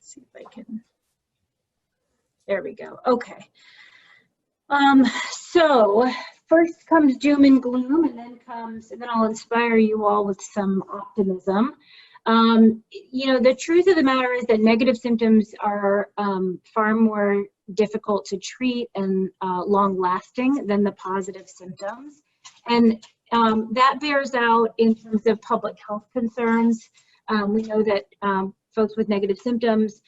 see if I can, there we go, okay. So first comes doom and gloom, and then I'll inspire you all with some optimism. You know, the truth of the matter is that negative symptoms are far more difficult to treat and long-lasting than the positive symptoms. And that bears out in terms of public health concerns. We know that folks with negative symptoms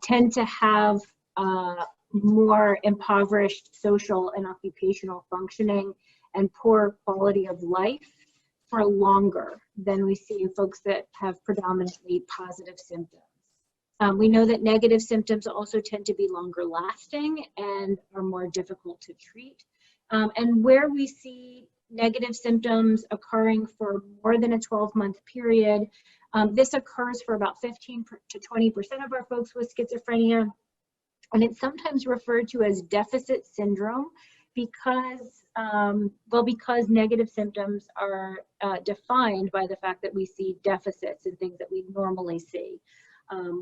tend to have more impoverished social and occupational functioning and poor quality of life for longer than we see in folks that have predominantly positive symptoms. We know that negative symptoms also tend to be longer lasting and are more difficult to treat. And where we see negative symptoms occurring for more than a 12-month period, this occurs for about 15 to 20% of our folks with schizophrenia. And it's sometimes referred to as deficit syndrome because, because negative symptoms are defined by the fact that we see deficits in things that we normally see,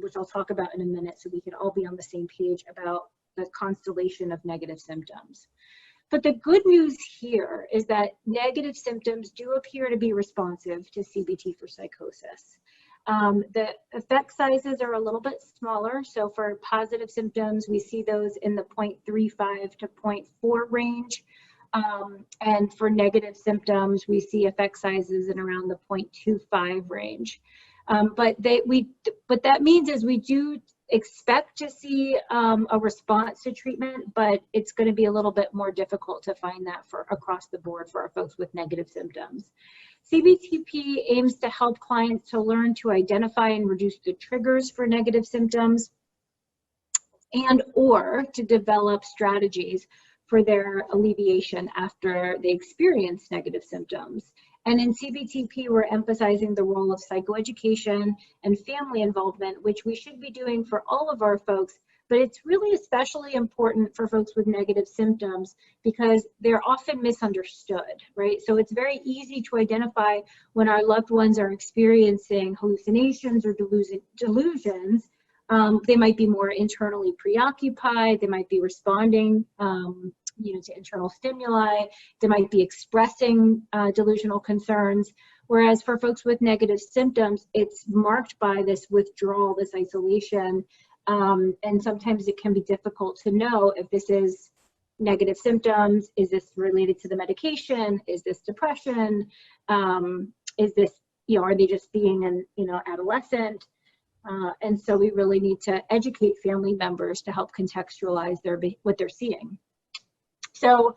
which I'll talk about in a minute so we can all be on the same page about the constellation of negative symptoms. But the good news here is that negative symptoms do appear to be responsive to CBT for psychosis. The effect sizes are a little bit smaller. So for positive symptoms, we see those in the 0.35 to 0.4 range. And for negative symptoms, we see effect sizes in around the 0.25 range. But that means is we do expect to see a response to treatment, but it's going to be a little bit more difficult to find that for across the board for our folks with negative symptoms. CBTp aims to help clients to learn to identify and reduce the triggers for negative symptoms and or to develop strategies for their alleviation after they experience negative symptoms. And in CBTp, we're emphasizing the role of psychoeducation and family involvement, which we should be doing for all of our folks, but it's really especially important for folks with negative symptoms because they're often misunderstood, right? So it's very easy to identify when our loved ones are experiencing hallucinations or delusions. They might be more internally preoccupied, they might be responding to internal stimuli, they might be expressing delusional concerns, whereas for folks with negative symptoms, it's marked by this withdrawal, this isolation, and sometimes it can be difficult to know if this is negative symptoms, is this related to the medication, is this depression, is this, are they just being an adolescent? And so we really need to educate family members to help contextualize what they're seeing. So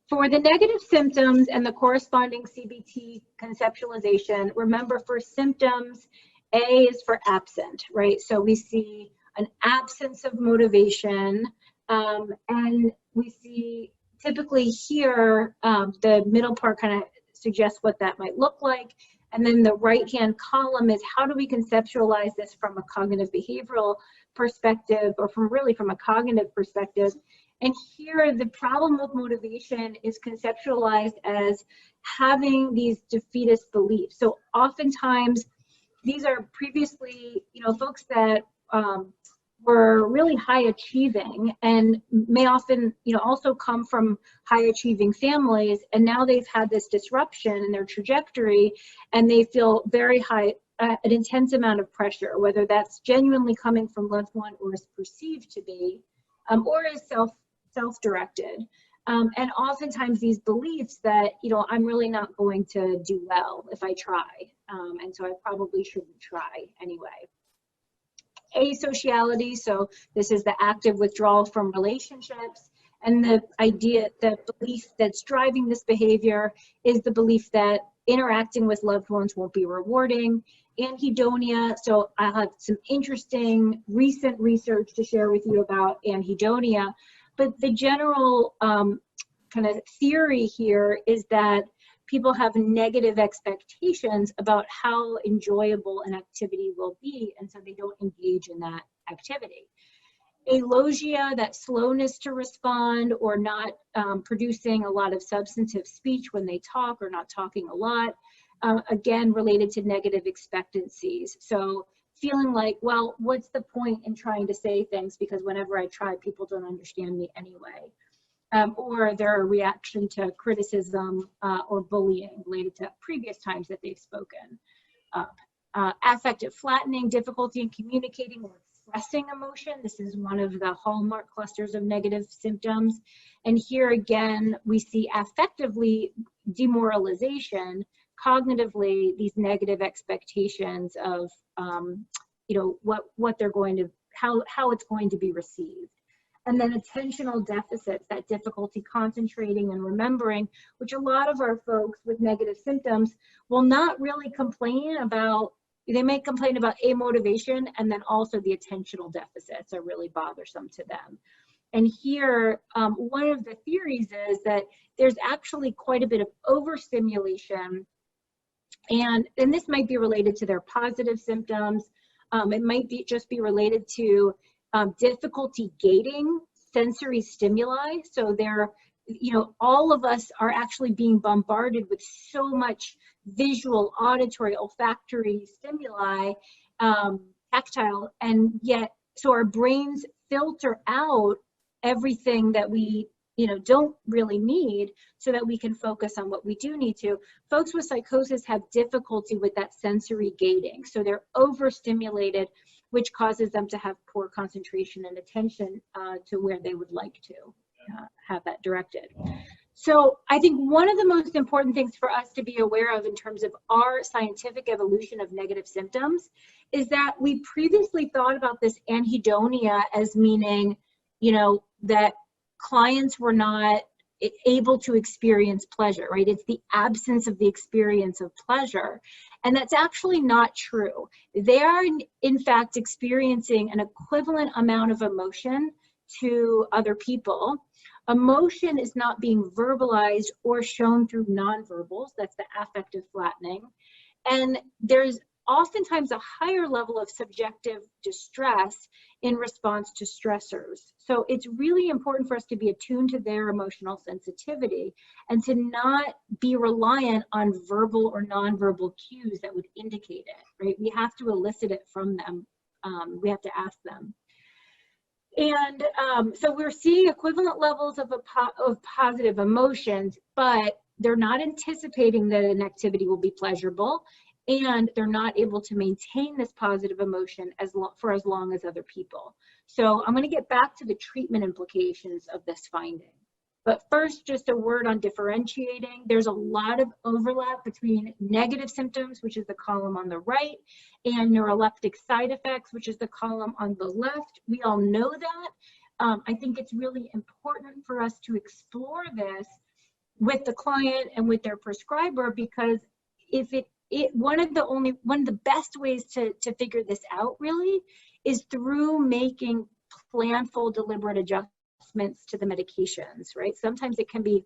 for the negative symptoms and the corresponding CBT conceptualization, remember for symptoms, A is for absent, right? So we see an absence of motivation, and we see typically here, the middle part kind of suggests what that might look like. And then the right-hand column is how do we conceptualize this from a cognitive behavioral perspective or from a cognitive perspective. And here the problem with motivation is conceptualized as having these defeatist beliefs. So oftentimes these are previously, folks that were really high achieving and may often, also come from high achieving families. And now they've had this disruption in their trajectory and they feel very high, an intense amount of pressure, whether that's genuinely coming from loved one or is perceived to be, or is self-directed. And oftentimes these beliefs that, I'm really not going to do well if I try. And so I probably shouldn't try anyway. Asociality, so this is the active withdrawal from relationships. And the belief that's driving this behavior is the belief that interacting with loved ones won't be rewarding. Anhedonia, so I have some interesting recent research to share with you about anhedonia. But the general kind of theory here is that people have negative expectations about how enjoyable an activity will be, and so they don't engage in that activity. Alogia, that slowness to respond or not producing a lot of substantive speech when they talk or not talking a lot, again, related to negative expectancies. So feeling like, well, what's the point in trying to say things, because whenever I try, people don't understand me anyway. Or they're a reaction to criticism or bullying related to previous times that they've spoken. Affective flattening, difficulty in communicating or expressing emotion. This is one of the hallmark clusters of negative symptoms. And here again, we see affectively demoralization, cognitively these negative expectations of what they're going to, how it's going to be received. And then attentional deficits, that difficulty concentrating and remembering, which a lot of our folks with negative symptoms will not really complain about. They may complain about amotivation, and then also the attentional deficits are really bothersome to them. And here, one of the theories is that there's actually quite a bit of overstimulation, and this might be related to their positive symptoms. It might just be related to difficulty gating sensory stimuli. So they're, all of us are actually being bombarded with so much visual, auditory, olfactory stimuli, tactile, and yet, so our brains filter out everything that we, don't really need so that we can focus on what we do need to. Folks with psychosis have difficulty with that sensory gating. So they're overstimulated, which causes them to have poor concentration and attention to where they would like to have that directed. So I think one of the most important things for us to be aware of in terms of our scientific evolution of negative symptoms is that we previously thought about this anhedonia as meaning, that clients were not able to experience pleasure, right? It's the absence of the experience of pleasure. And that's actually not true. They are, in fact, experiencing an equivalent amount of emotion to other people. Emotion is not being verbalized or shown through nonverbals. That's the affective flattening. And there's oftentimes a higher level of subjective distress in response to stressors. So it's really important for us to be attuned to their emotional sensitivity and to not be reliant on verbal or nonverbal cues that would indicate it, right? We have to elicit it from them. We have to ask them. And so we're seeing equivalent levels of positive emotions, but they're not anticipating that an activity will be pleasurable, and they're not able to maintain this positive emotion for as long as other people. So I'm going to get back to the treatment implications of this finding. But first, just a word on differentiating. There's a lot of overlap between negative symptoms, which is the column on the right, and neuroleptic side effects, which is the column on the left. We all know that. I think it's really important for us to explore this with the client and with their prescriber, because if one of the best ways to figure this out really is through making planful, deliberate adjustments to the medications, right? Sometimes it can be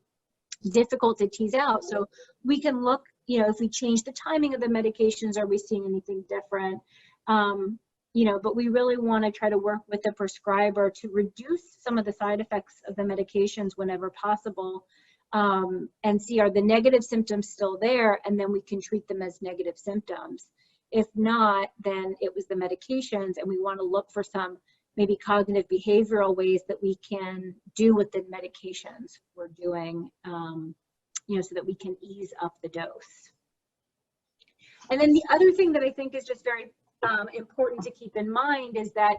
difficult to tease out. So we can look, if we change the timing of the medications, are we seeing anything different? But we really want to try to work with the prescriber to reduce some of the side effects of the medications whenever possible. And see, are the negative symptoms still there? And then we can treat them as negative symptoms. If not, then it was the medications, and we want to look for some maybe cognitive behavioral ways that we can do with the medications we're doing, so that we can ease up the dose. And then the other thing that I think is just very important to keep in mind is that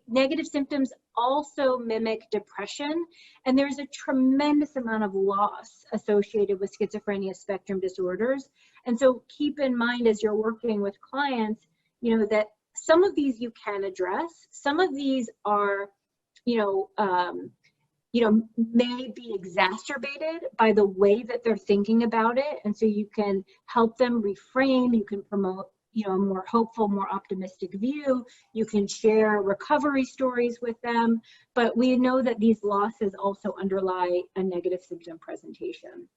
negative symptoms also mimic depression, and there's a tremendous amount of loss associated with schizophrenia spectrum disorders. And so keep in mind as you're working with clients, that some of these you can address, some of these are, may be exacerbated by the way that they're thinking about it. And so you can help them reframe, you can promote a more hopeful, more optimistic view. You can share recovery stories with them, but we know that these losses also underlie a negative symptom presentation.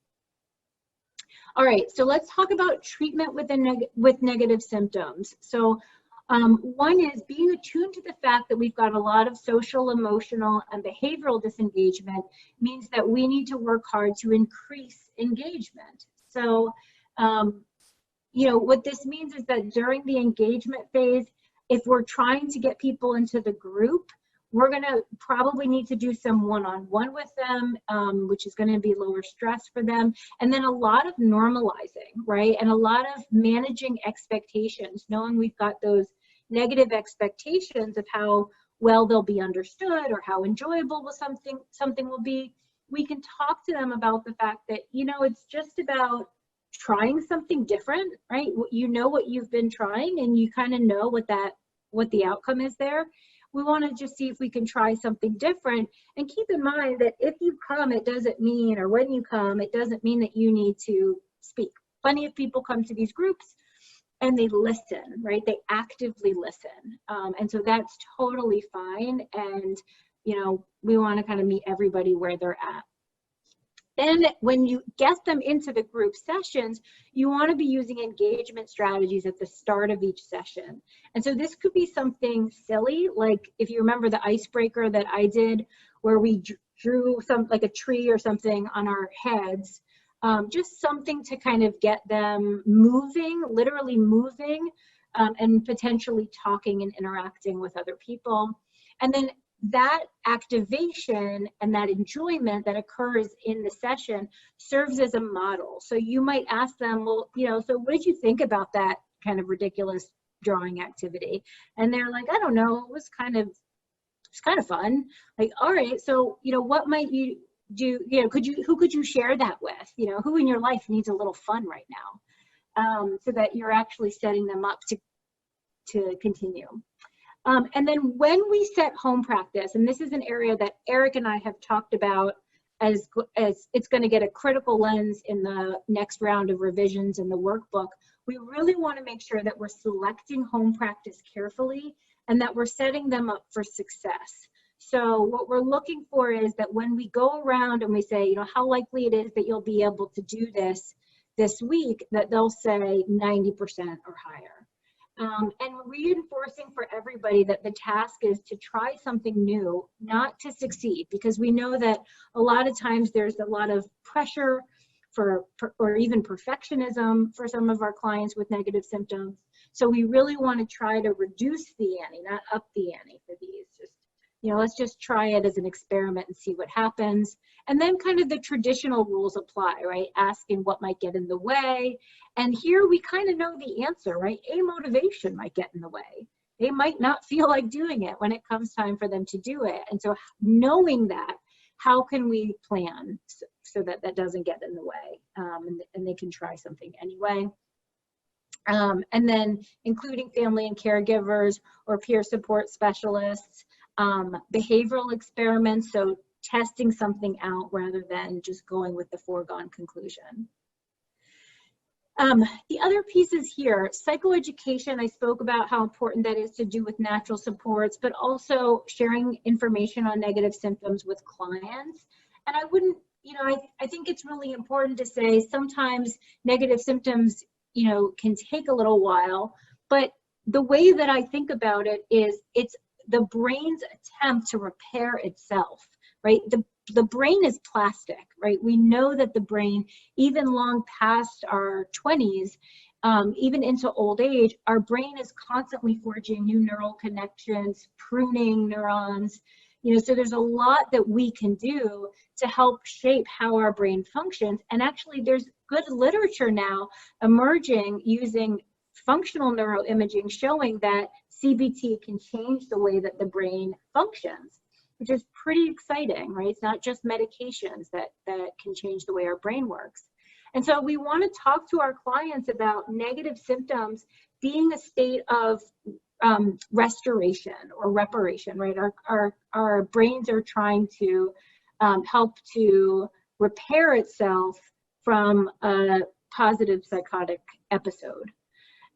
All right, so let's talk about treatment with negative symptoms. So one is being attuned to the fact that we've got a lot of social, emotional, and behavioral disengagement means that we need to work hard to increase engagement. So what this means is that during the engagement phase, If we're trying to get people into the group, we're going to probably need to do some one-on-one with them, which is going to be lower stress for them. And then a lot of normalizing, right? And a lot of managing expectations, knowing we've got those negative expectations of how well they'll be understood or how enjoyable will something will be. We can talk to them about the fact that, you know, it's just about trying something different, right? You know what you've been trying, and you kind of know what the outcome is there. We want to just see if we can try something different. And keep in mind that if you come, it doesn't mean, or when you come, it doesn't mean that you need to speak. Plenty of people come to these groups and they listen, right? They actively listen. And so that's totally fine. And, you know, we want to kind of meet everybody where they're at. Then when you get them into the group sessions, you want to be using engagement strategies at the start of each session. And so this could be something silly, like if you remember the icebreaker that I did where we drew like a tree or something on our heads, just something to kind of get them moving, literally moving, and potentially talking and interacting with other people. And then that activation and that enjoyment that occurs in the session serves as a model. So you might ask them, well, you know, so what did you think about that kind of ridiculous drawing activity? And they're like, I don't know, it was kind of fun. Like, all right, so, you know, what might you do? You know, who could you share that with? You know, who in your life needs a little fun right now? So that you're actually setting them up to continue. And then when we set home practice, and this is an area that Eric and I have talked about as it's going to get a critical lens in the next round of revisions in the workbook, we really want to make sure that we're selecting home practice carefully and that we're setting them up for success. So what we're looking for is that when we go around and we say, you know, how likely it is that you'll be able to do this week, that they'll say 90% or higher. And reinforcing for everybody that the task is to try something new, not to succeed, because we know that a lot of times there's a lot of pressure or even perfectionism for some of our clients with negative symptoms. So we really want to try to reduce the ante, not up the ante for these. Just, you know, let's just try it as an experiment and see what happens. And then kind of the traditional rules apply, right? Asking what might get in the way. And here we kind of know the answer, right? Amotivation might get in the way. They might not feel like doing it when it comes time for them to do it. And so knowing that, how can we plan so that that doesn't get in the way, and they can try something anyway. And then including family and caregivers or peer support specialists, behavioral experiments, so testing something out rather than just going with the foregone conclusion. The other pieces here, psychoeducation, I spoke about how important that is to do with natural supports, but also sharing information on negative symptoms with clients. And I wouldn't, you know, I think it's really important to say sometimes negative symptoms, you know, can take a little while, but the way that I think about it is it's the brain's attempt to repair itself, right? The brain is plastic, right? We know that the brain, even long past our 20s, even into old age, our brain is constantly forging new neural connections, pruning neurons, you know, so there's a lot that we can do to help shape how our brain functions. And actually there's good literature now emerging using functional neuroimaging showing that CBT can change the way that the brain functions, which is pretty exciting, right? It's not just medications that can change the way our brain works. And so we want to talk to our clients about negative symptoms being a state of restoration or reparation, right? Our brains are trying to help to repair itself from a positive psychotic episode.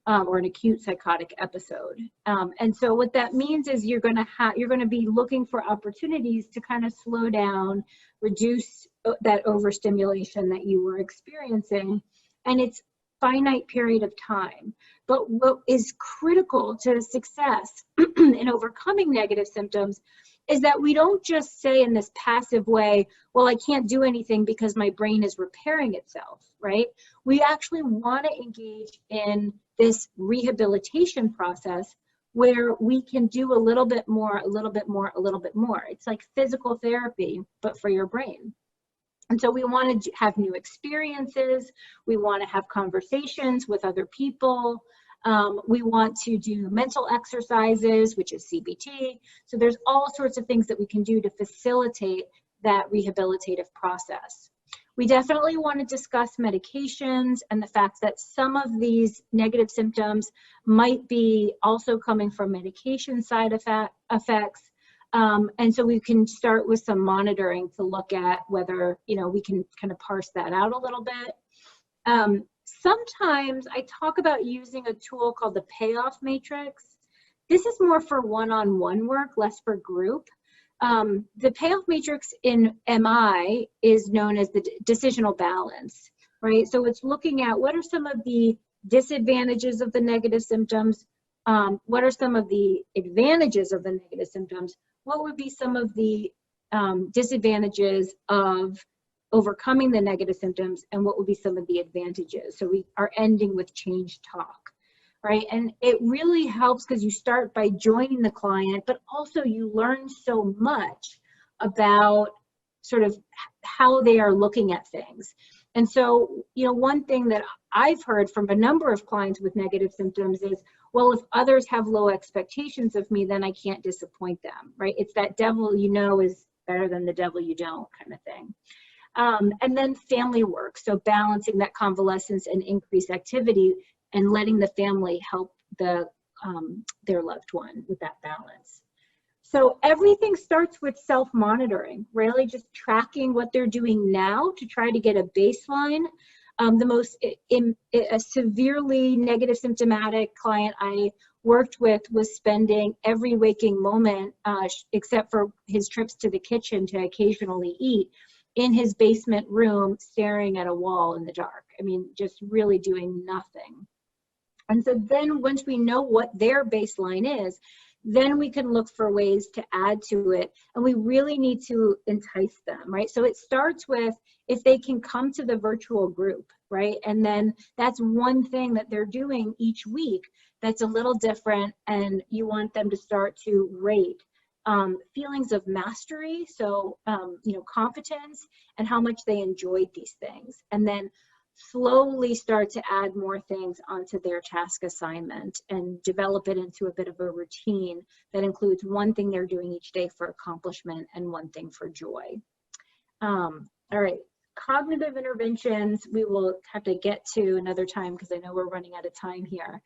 Or an acute psychotic episode. And so what that means is you're going to be looking for opportunities to kind of slow down, reduce that overstimulation that you were experiencing. And it's finite period of time. But what is critical to success in overcoming negative symptoms is that we don't just say in this passive way, well, I can't do anything because my brain is repairing itself, right? We actually want to engage in this rehabilitation process where we can do a little bit more, a little bit more, a little bit more. It's like physical therapy, but for your brain. And so we want to have new experiences. We want to have conversations with other people. We want to do mental exercises, which is CBT. So there's all sorts of things that we can do to facilitate that rehabilitative process. We definitely want to discuss medications and the fact that some of these negative symptoms might be also coming from medication side effects. And so we can start with some monitoring to look at whether, we can kind of parse that out a little bit. Sometimes I talk about using a tool called the payoff matrix. This is more for one-on-one work, less for group. The payoff matrix in MI is known as the decisional balance, right? So it's looking at what are some of the disadvantages of the negative symptoms, what are some of the advantages of the negative symptoms, what would be some of the disadvantages of overcoming the negative symptoms, and what would be some of the advantages. So we are ending with change talk, right? And it really helps because you start by joining the client, but also you learn so much about sort of how they are looking at things. And so, one thing that I've heard from a number of clients with negative symptoms is, well, if others have low expectations of me, then I can't disappoint them, right? It's that devil you know is better than the devil you don't kind of thing. And then family work, so balancing that convalescence and increased activity and letting the family help their loved one with that balance. So everything starts with self-monitoring, really just tracking what they're doing now to try to get a baseline. A severely negative symptomatic client I worked with was spending every waking moment, except for his trips to the kitchen to occasionally eat, in his basement room staring at a wall in the dark. I mean, just really doing nothing. And so then once we know what their baseline is, then we can look for ways to add to it. And we really need to entice them, right? So it starts with if they can come to the virtual group, right? And then that's one thing that they're doing each week that's a little different, and you want them to start to rate feelings of mastery, so competence, and how much they enjoyed these things, and then slowly start to add more things onto their task assignment and develop it into a bit of a routine that includes one thing they're doing each day for accomplishment and one thing for joy. All right, cognitive interventions we will have to get to another time because I know we're running out of time here.